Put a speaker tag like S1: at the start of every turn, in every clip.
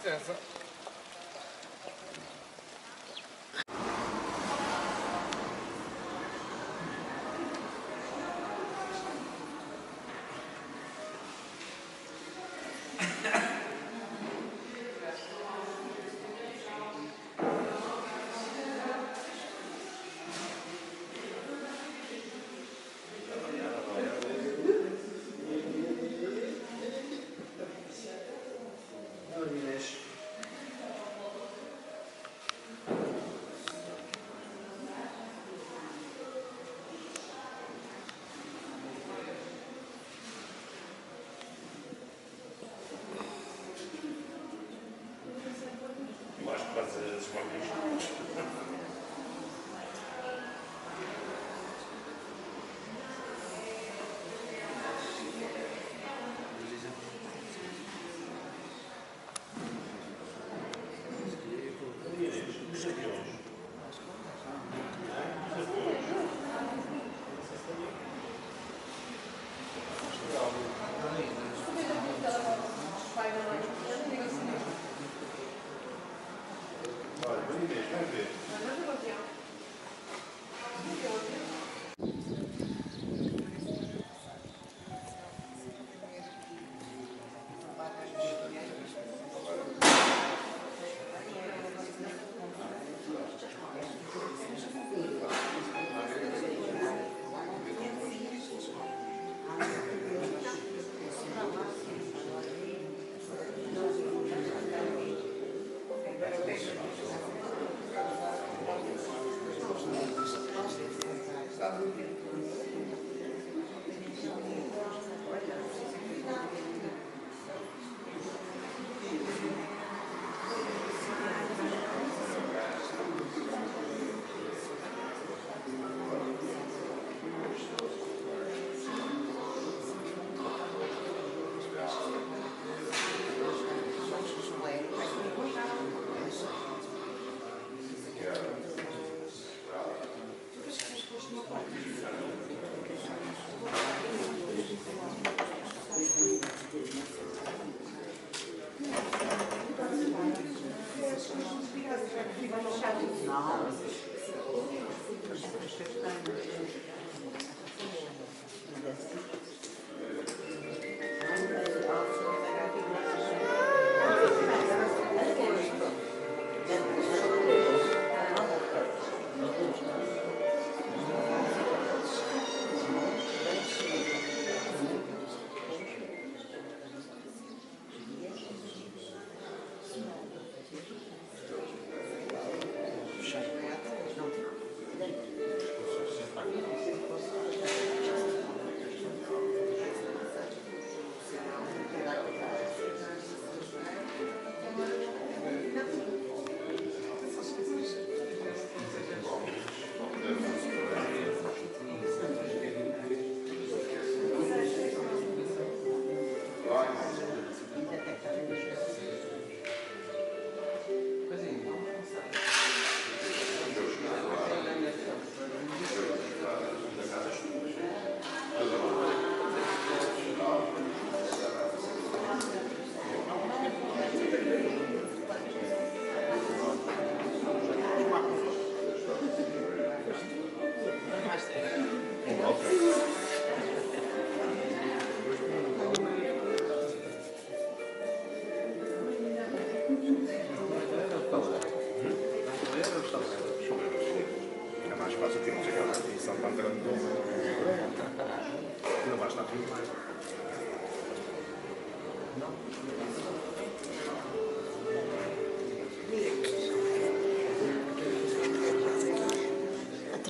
S1: licença.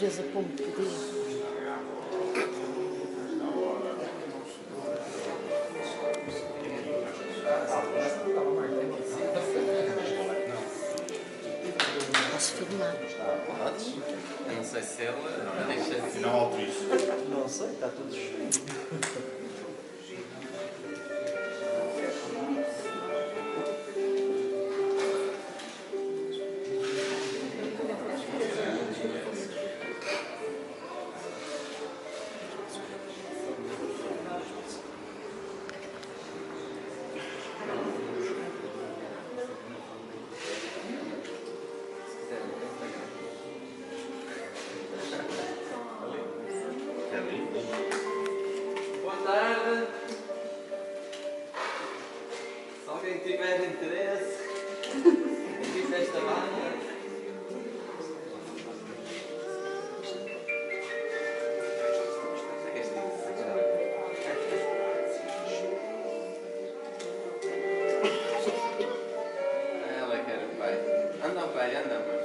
S2: Teresa Pombo pediu. Posso filmar?
S3: Podes? Eu não sei se ela deixa...
S1: Não autorizo.
S4: Não sei, está tudo cheio.
S3: quem tiver interesse aqui nesta banda. Ela quer o pai. Anda, pai, anda, mãe.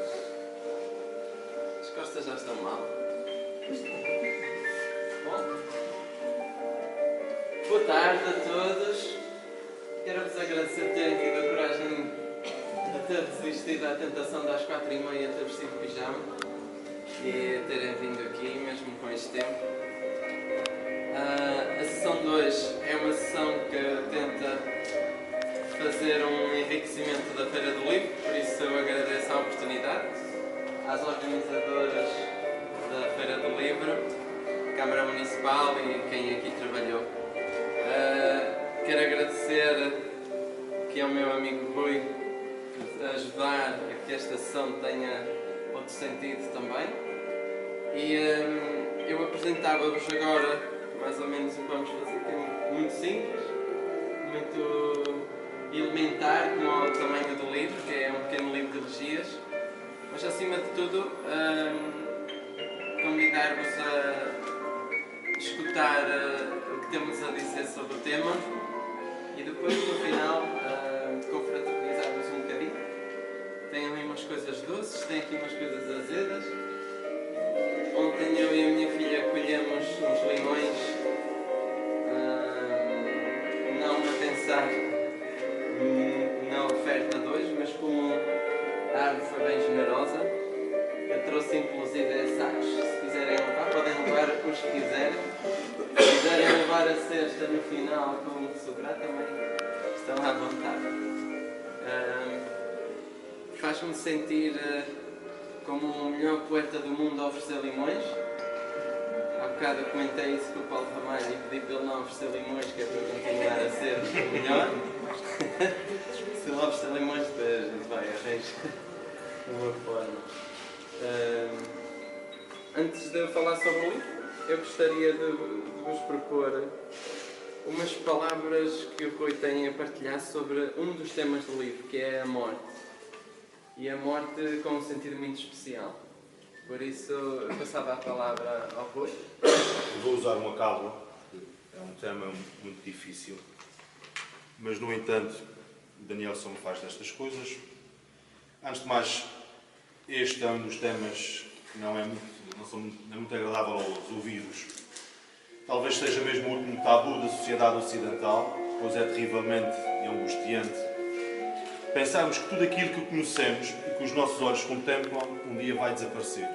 S3: As costas já estão mal. Bom. Boa tarde a todos. Quero-vos agradecer por terem tido a coragem de ter resistido à tentação das 4h30 ter vestido pijama e terem vindo aqui, mesmo com este tempo. A sessão de hoje é uma sessão que tenta fazer um enriquecimento da Feira do Livro, por isso eu agradeço a oportunidade às organizadoras da Feira do Livro, Câmara Municipal e quem aqui trabalhou. Quero agradecer aqui ao meu amigo Rui por ajudar a que esta sessão tenha outro sentido também. E eu apresentava-vos agora mais ou menos o que vamos fazer, que é muito simples, muito elementar, como o tamanho do livro, que é um pequeno livro de elegias, mas acima de tudo convidar-vos a escutar o que temos a dizer sobre o tema e depois no final confraternizar-vos um bocadinho. Tem ali umas coisas doces, tem aqui umas coisas azedas. Ontem eu e a minha filha colhemos uns limões, não a pensar na oferta de hoje, mas como a árvore foi bem generosa, eu trouxe inclusive sacos. Se quiserem levar, podem levar os que quiserem. Se quiserem levar a cesta no final com o que sobrar, também estão à vontade. Faz-me sentir como o melhor poeta do mundo a oferecer limões. Há bocado eu comentei isso com o Paulo Ramalho e pedi para ele não oferecer limões, que é para continuar a ser o melhor. Se ele oferecer limões, depois a gente vai arranjar de uma forma. Antes de eu falar sobre o livro, eu gostaria de vos propor umas palavras que o Rui tem a partilhar sobre um dos temas do livro, que é a morte. E a morte com um sentido muito especial. Por isso, eu passava a palavra ao Rui.
S1: Vou usar uma cábula, é um tema muito difícil, mas, no entanto, Daniel só me faz destas coisas. Antes de mais, este é um dos temas que não é muito agradável aos ouvidos. Talvez seja mesmo o último tabu da sociedade ocidental, pois é terrivelmente angustiante pensarmos que tudo aquilo que conhecemos e que os nossos olhos contemplam um dia vai desaparecer.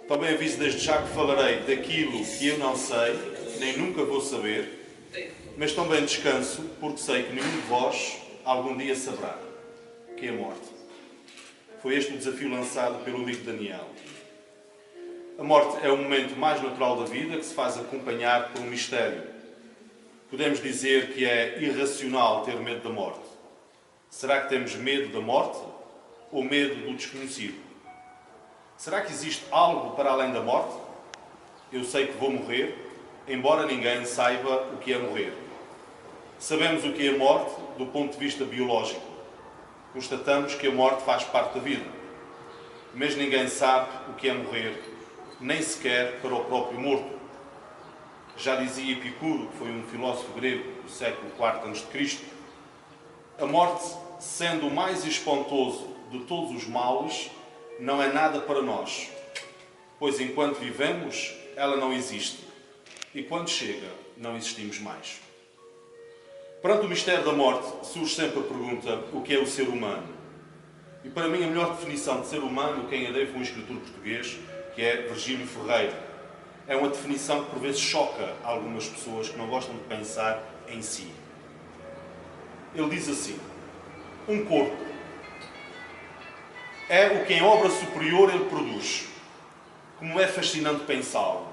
S1: Também aviso desde já que falarei daquilo que eu não sei, nem nunca vou saber, mas também descanso porque sei que nenhum de vós algum dia saberá, que é a morte. Foi este o desafio lançado pelo amigo Daniel. A morte é o momento mais natural da vida que se faz acompanhar por um mistério. Podemos dizer que é irracional ter medo da morte. Será que temos medo da morte ou medo do desconhecido? Será que existe algo para além da morte? Eu sei que vou morrer, embora ninguém saiba o que é morrer. Sabemos o que é a morte do ponto de vista biológico. Constatamos que a morte faz parte da vida. Mas ninguém sabe o que é morrer, nem sequer para o próprio morto. Já dizia Epicuro, que foi um filósofo grego do século IV a.C., a morte, sendo o mais espantoso de todos os males, não é nada para nós, pois enquanto vivemos, ela não existe, e quando chega, não existimos mais. Perante o mistério da morte, surge sempre a pergunta: o que é o ser humano? E para mim a melhor definição de ser humano, quem a deu foi um escritor português, que é Virgílio Ferreira. É uma definição que por vezes choca algumas pessoas que não gostam de pensar em si. Ele diz assim: um corpo é o que em obra superior ele produz. Como é fascinante pensá-lo.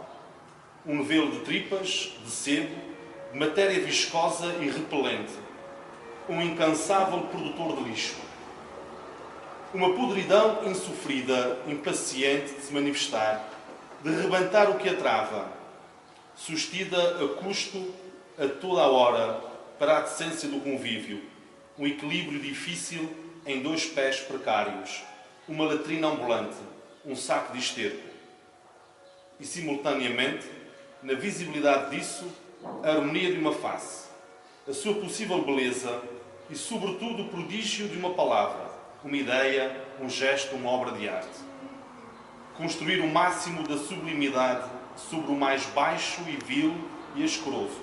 S1: Um novelo de tripas, de sebo, de matéria viscosa e repelente. Um incansável produtor de lixo. Uma podridão insofrida, impaciente de se manifestar, de rebentar o que a trava, sustida a custo, a toda a hora, para a decência do convívio, um equilíbrio difícil em 2 pés precários, uma latrina ambulante, um saco de esterco. E, simultaneamente, na visibilidade disso, a harmonia de uma face, a sua possível beleza e, sobretudo, o prodígio de uma palavra, uma ideia, um gesto, uma obra de arte. Construir o máximo da sublimidade sobre o mais baixo e vil e asqueroso.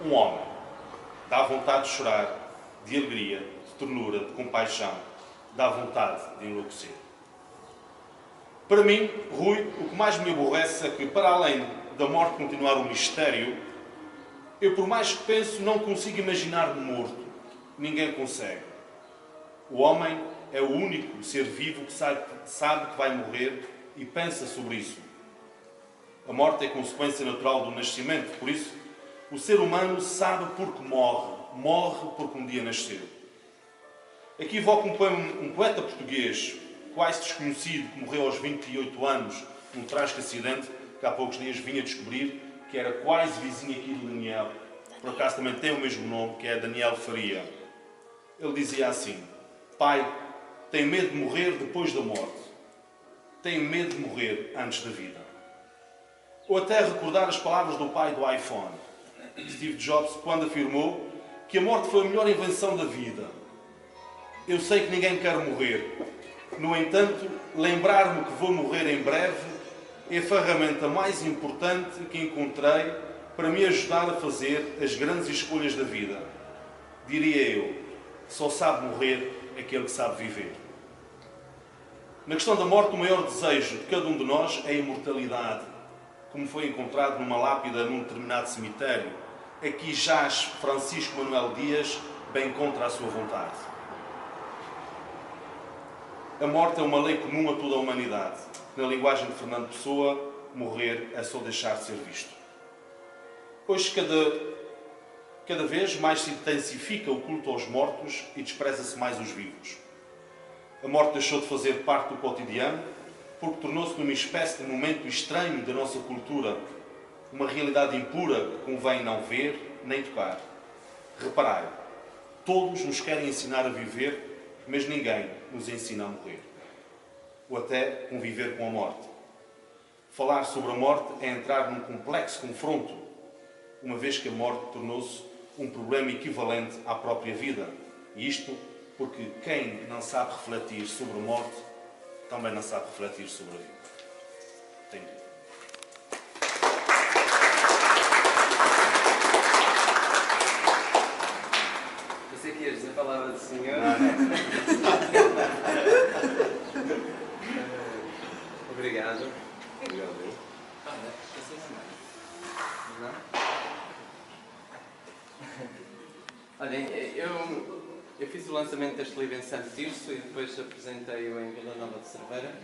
S1: Um homem. Dá vontade de chorar, de alegria, de ternura, de compaixão. Dá vontade de enlouquecer. Para mim, Rui, o que mais me aborrece é que, para além da morte continuar um mistério, eu, por mais que penso, não consigo imaginar-me morto. Ninguém consegue. O homem é o único ser vivo que sabe que vai morrer e pensa sobre isso. A morte é consequência natural do nascimento, por isso, o ser humano sabe porque morre. Morre porque um dia nasceu. Aqui evoco um poeta português, quase desconhecido, que morreu aos 28 anos num trágico acidente, que há poucos dias vinha descobrir que era quase vizinho aqui de Daniel. Por acaso também tem o mesmo nome, que é Daniel Faria. Ele dizia assim: pai, tenho medo de morrer depois da morte. Tenho medo de morrer antes da vida. Ou até recordar as palavras do pai do iPhone, Steve Jobs, quando afirmou que a morte foi a melhor invenção da vida. Eu sei que ninguém quer morrer. No entanto, lembrar-me que vou morrer em breve é a ferramenta mais importante que encontrei para me ajudar a fazer as grandes escolhas da vida. Diria eu, só sabe morrer aquele que sabe viver. Na questão da morte, o maior desejo de cada um de nós é a imortalidade, como foi encontrado numa lápida num determinado cemitério. Aqui jaz Francisco Manuel Dias, bem contra a sua vontade. A morte é uma lei comum a toda a humanidade. Na linguagem de Fernando Pessoa, morrer é só deixar de ser visto. Hoje, cada vez mais se intensifica o culto aos mortos e despreza-se mais os vivos. A morte deixou de fazer parte do cotidiano porque tornou-se numa espécie de momento estranho da nossa cultura, uma realidade impura que convém não ver nem tocar. Reparai, todos nos querem ensinar a viver, mas ninguém nos ensina a morrer. Ou até conviver com a morte. Falar sobre a morte é entrar num complexo confronto, uma vez que a morte tornou-se um problema equivalente à própria vida. E isto porque quem não sabe refletir sobre a morte também não sabe refletir sobre a vida. Thank you.
S3: Pensei que ias dizer a palavra do Senhor. Obrigado.
S1: Obrigado.
S3: Olha, pensei não. Olhem, eu fiz o lançamento deste livro em Santo Tirso e depois apresentei-o em Vila Nova de Cerveira.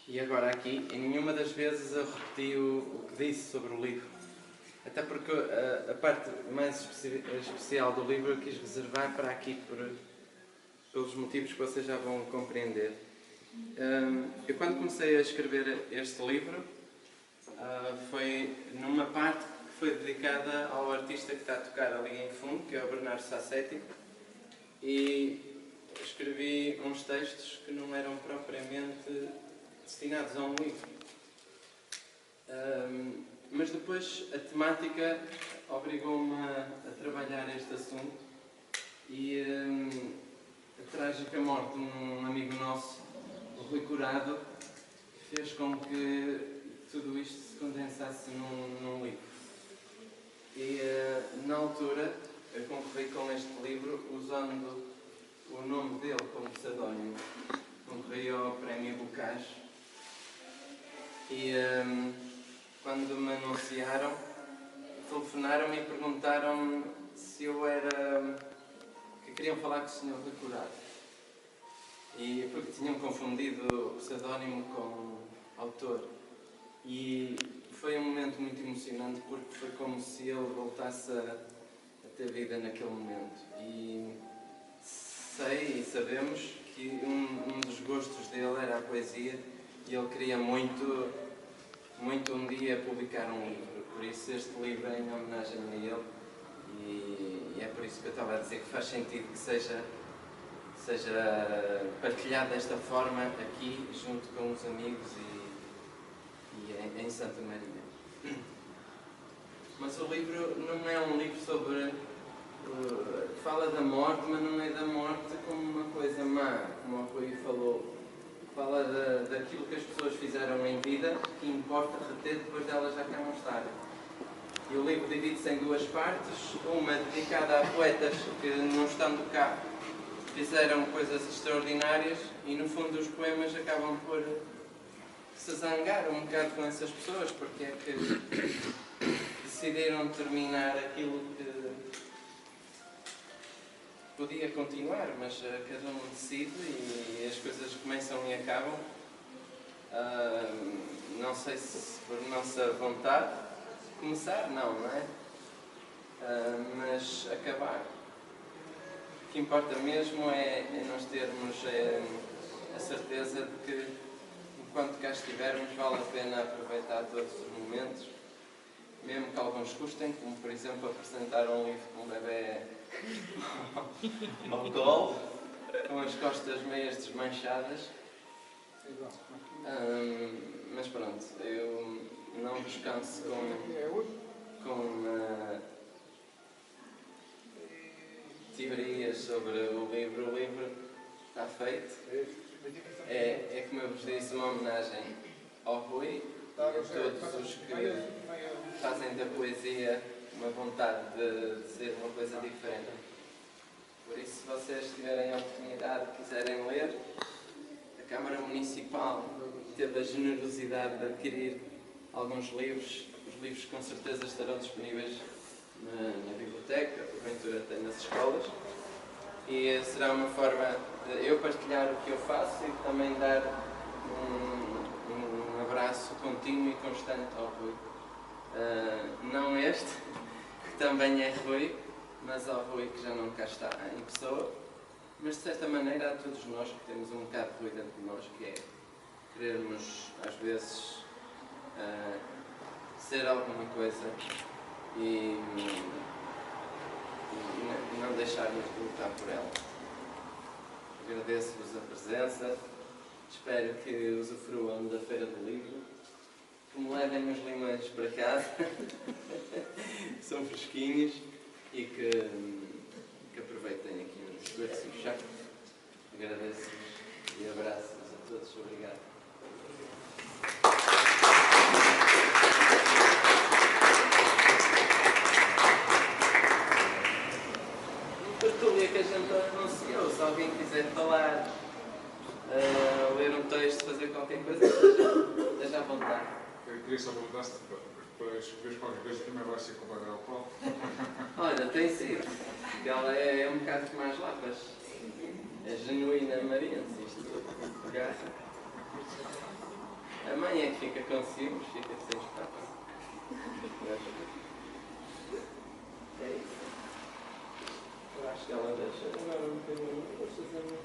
S3: E agora aqui, em nenhuma das vezes eu repeti o que disse sobre o livro. Até porque a parte mais especial do livro eu quis reservar para aqui, pelos motivos que vocês já vão compreender. Eu quando comecei a escrever este livro, foi numa parte que foi dedicada ao artista que está a tocar ali em fundo, que é o Bernardo Sassetti, e escrevi uns textos que não eram propriamente destinados a um livro. Mas depois a temática obrigou-me a trabalhar este assunto e a trágica morte de um amigo nosso, o Rui Curado, fez com que tudo isto se condensasse num livro. E na altura eu concorri com este livro usando o nome dele como pseudónimo. Concorri ao Prémio Bocage e quando me anunciaram, telefonaram-me e perguntaram-me se eu era... que queriam falar com o Sr. Rui Curado. E porque tinham confundido o pseudónimo com autor. E foi um momento muito emocionante porque foi como se ele voltasse a ter vida naquele momento. E sei e sabemos que um dos gostos dele era a poesia e ele queria muito um dia publicar um livro. Por isso este livro é em homenagem a ele e é por isso que eu estava a dizer que faz sentido que seja partilhado desta forma aqui, junto com os amigos e em Santa Maria. Mas o livro não é um livro sobre... fala da morte, mas não é da morte como uma coisa má, como o Rui falou. Fala daquilo que as pessoas fizeram em vida, que importa reter depois delas já cá não estarem. E o livro divide-se em duas partes, uma dedicada a poetas que, não estando cá, fizeram coisas extraordinárias, e no fundo os poemas acabam por se zangar um bocado com essas pessoas, porque é que decidiram terminar aquilo que podia continuar, mas cada um decide e as coisas começam e acabam. Não sei se por nossa vontade, começar não é? Mas acabar. O que importa mesmo é nós termos a certeza de que, enquanto cá estivermos, vale a pena aproveitar todos os momentos, mesmo que alguns custem, como por exemplo apresentar um livro com um bebê ao colo, com as costas meias desmanchadas. Mas pronto, eu não vos canso com teorias sobre o livro. O livro está feito. É, como eu vos disse, uma homenagem ao Rui e a todos os que fazem da poesia uma vontade de ser uma coisa diferente. Por isso, se vocês tiverem a oportunidade e quiserem ler, a Câmara Municipal teve a generosidade de adquirir alguns livros. Os livros com certeza estarão disponíveis na biblioteca, porventura até nas escolas. E será uma forma de eu partilhar o que eu faço e também dar um abraço contínuo e constante ao Rui. Não este, que também é Rui, mas ao Rui que já não cá está em pessoa. Mas de certa maneira há todos nós que temos um bocado de Rui dentro de nós, que é querermos às vezes ser alguma coisa e não deixarmos de lutar por ela. Agradeço-vos a presença, espero que usufruam da Feira do Livro, que me levem os limões para casa, são fresquinhos, e que aproveitem aqui uns esforços já. Agradeço-vos e abraço-vos a todos. Obrigado. Tertúlia que a gente anunciou, se alguém quiser falar, ler um texto, fazer qualquer coisa, esteja à vontade.
S5: Eu queria só perguntar-se, para escrever qualquer coisa, também vai ser com o Bárbara Paulo?
S3: Olha, tem sido. Ela é um bocado como as lapas. É genuína mariense, isto garra. A mãe é que fica com ciúmes, fica sem espaço. É isso. Eu acho que ela deixa agora um bocadinho. Deixa fazer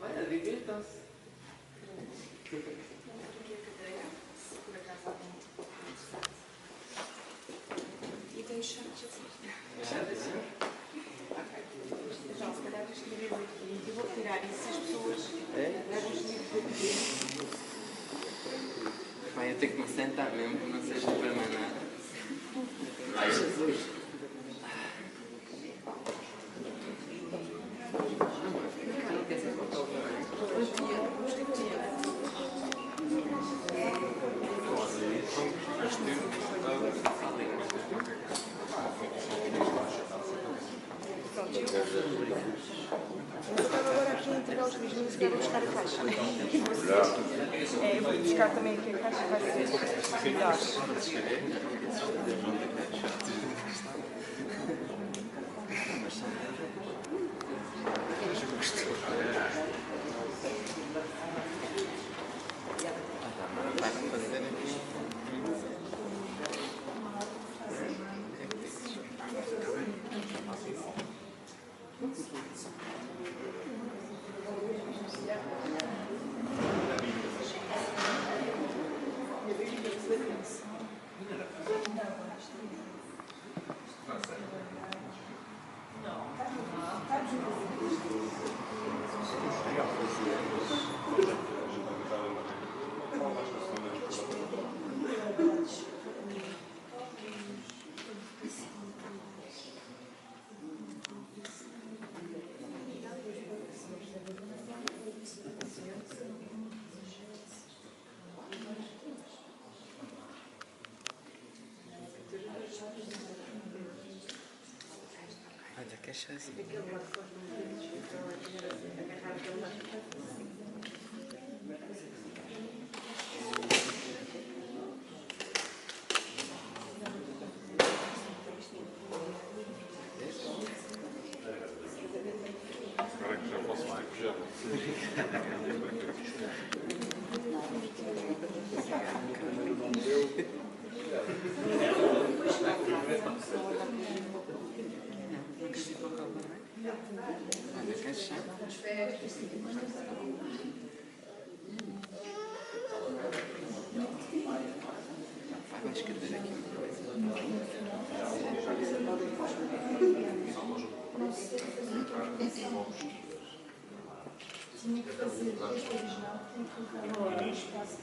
S3: Olha, divirtam-se.
S2: E tem os chatos assim. Então, se calhar escrever aqui, eu vou tirar isso se as pessoas levam os livros aqui.
S3: Vai, eu tenho que me sentar mesmo, que não seja para mais nada. Ai, Jesus!
S2: Eu estava agora aqui a entregar os livros, mas eu vou buscar a caixa. Eu vou buscar também aqui a caixa, vai ser melhor.
S3: Olha, que chazinho.
S5: Agora que já posso mais que já.
S3: Olha, que chá. Vai escrever aqui uma coisa.
S2: Tinha que fazer o original, tem que colocar no espaço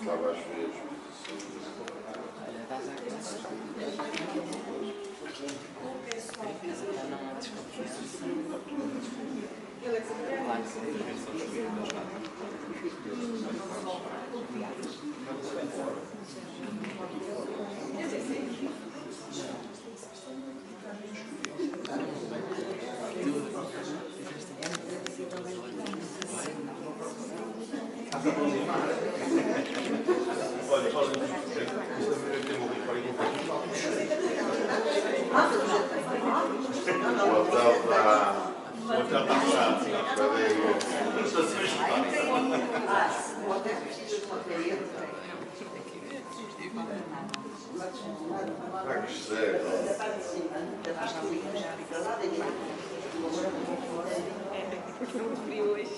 S5: Estava às vezes.
S3: Olha, dás a classe. Para não desconfiar. Claro
S1: Olha, fala disso. Isto também tem um livro para ir. O hotel está fechado.
S2: muito frio hoje.